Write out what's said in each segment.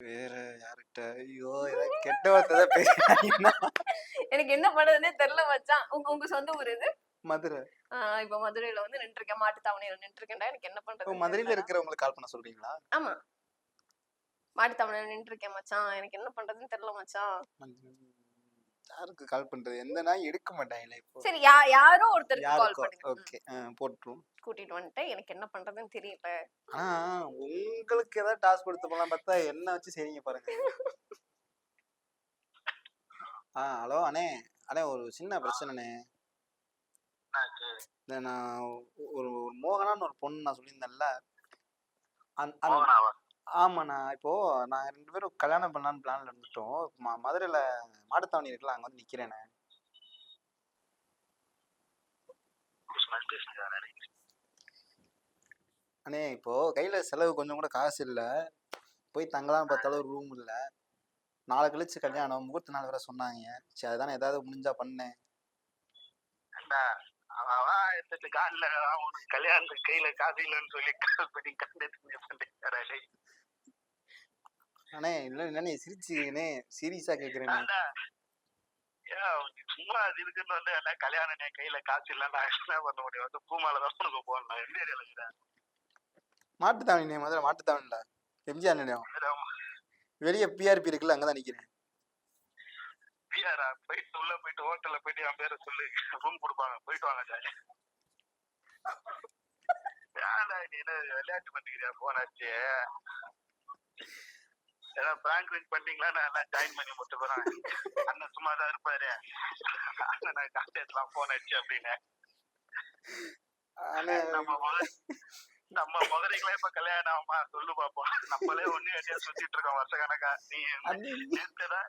வேற யார்கிட்ட? ஐயோ! ஏதாவது கெட்ட வார்த்தை தான் பேசிட்டாங்கன்னா எனக்கு என்ன பண்றதுன்னே தெரியல மச்சான். உங்க உங்க சொந்த ஊர் எது? மதுரை. இப்ப மதுரையில வந்து நின்னுட்டுருக்கேன். மாட்டு தாவணியில நின்னுட்டுருக்கேன்டா. எனக்கு என்ன ஓ! பண்றதுன்னு மதுரையில தெரியலடா. இருக்கிறவங்களுக்கு கால் பண்ண சொல்றீங்களா? ஆமா. மாட்டு தாவணியில நின்னுட்டுருக்கேன் மச்சான். எனக்கு என்ன பண்றதுன்னு தெரியல மச்சான். யாருக்கு கால் பண்றது? எந்த நாயும் எடுக்க மாட்டாங்களே இப்போ. சரி யாரோ ஒருத்தருக்கு கால் யாருக்கோ? பண்ணுங்க. ஓகே. போட்டுருவோம். கூட்டிட்டு வந்துட்டேன். எனக்கு என்ன பண்றதுன்னு தெரியல. ஆனா, உங்களுக்கு ஏதாவது டாஸ்க் குடுத்து போலாம் பார்த்தா, என்ன வச்சு செய்றீங்க பாருங்க. ஹலோ அண்ணே. அண்ணே ஒரு சின்ன பிரச்சனைண்ணே. இந்த நான் ஒரு மோகனான்னு ஒரு பொண்ணு நான் சொல்லியிருந்தேன்ல. ஆமாண்ணா. இப்போ நாங்க 2 பேரும் கல்யாணம் பண்ணலான்னு பிளான்ல இருந்துட்டோம். மதுரையில மாட்டுத்தாவணி இருக்குல்ல, அங்க வந்து நிக்கிறேண்ணே. அண்ணே இப்போ கையில செலவு கொஞ்சம் கூட காசு இல்ல. போய் தங்கலாம்னு பார்த்தாலும் ரூம் இல்ல. நாளை கழிச்சு கல்யாணம், முகூர்த்த நாள் வேற சொன்னாங்க. சரி அதானே ஏதாவது முடிஞ்சா பண்ணேன். கல்யாணத்துக்கு கையில காசு இல்லைன்னு சொல்லி கால் பண்ணி அண்ணே இல்ல இல்லண்ணே சிரிச்சுண்ணே சீரியஸா கேக்குறேண்ணே. சும்மா அது இருக்குன்னு வந்து என்ன கல்யாணம் கையில காசு இல்லைன்னா என்ன பண்ண முடியும்? வந்து பூமாலதான் உனக்கு போடணும். எந்த ஏரியால இருக்கிறேன்? மாட்டுத்தாவணிண்ணே, மதுரை மாட்டுத்தாவணில எம்ஜிஆர் நிலையம். வெளியே பிஆர்பி இருக்குல்ல, அங்கதான் நிக்கிறேன். பிஆரா? போயிட்டு உள்ள போயிட்டு ஹோட்டல்ல போயிட்டு என் பேரை சொல்லி ரூம் கொடுப்பாங்க. போயிட்டு வாங்க சார். நீ என்ன விளையாட்டு பண்ணிக்கிறியா? போனாச்சு ஏதாவது பேங்க் ரீச் பண்ணீங்களா? நான் எல்லாம் ஜாயின் பண்ணி முடிச்சு போறேன். அண்ணன் சும்மா தான் இருப்பாரு. அண்ணன் கான்டாக்ட்லாம் போன் ஆச்சு அப்படின்னு. நம்ம மதுரைக்குலாம் இப்ப கல்யாணம் ஆகுமா? சொல்லு பாப்போம். நம்மளே ஒண்ணு எதையா சுத்திட்டு இருக்கோம் வருஷ கணக்கா. நீ நேத்துதான்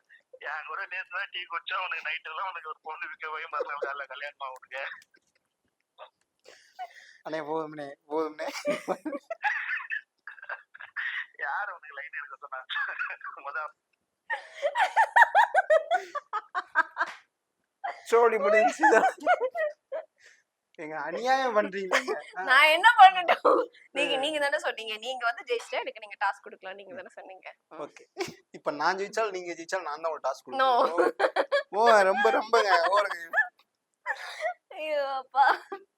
என் கூட நேத்துதான் டீ குடிச்சா உனக்கு நைட் எல்லாம் உனக்கு ஒரு பொண்ணு விற்க போய் மறுநாள் காலைல கல்யாணமா உனக்கு. அண்ணே போதும்ண்ணே போதும்ண்ணே. யாரு உனக்கு லைன் எடுக்க சொன்னா? சோழி முடிஞ்சு எங்க அநியாயம் பண்றீங்க. நான் என்ன பண்ணட்டும்? நீங்க தானே சொன்னீங்க. நீங்க வந்து ஜெயிச்சிட்டா எனக்கு நீங்க டாஸ்க் கொடுக்கலாம். நீங்க தானே சொன்னீங்க. ஓகே. இப்ப நான் ஜெயிச்சாலும் நீங்க ஜெயிச்சாலும் நான் தான் ஒரு டாஸ்க் நோ. கொடுப்பேன். ரொம்ப ரொம்பங்க ஓரங்க. ஐயோ அப்பா.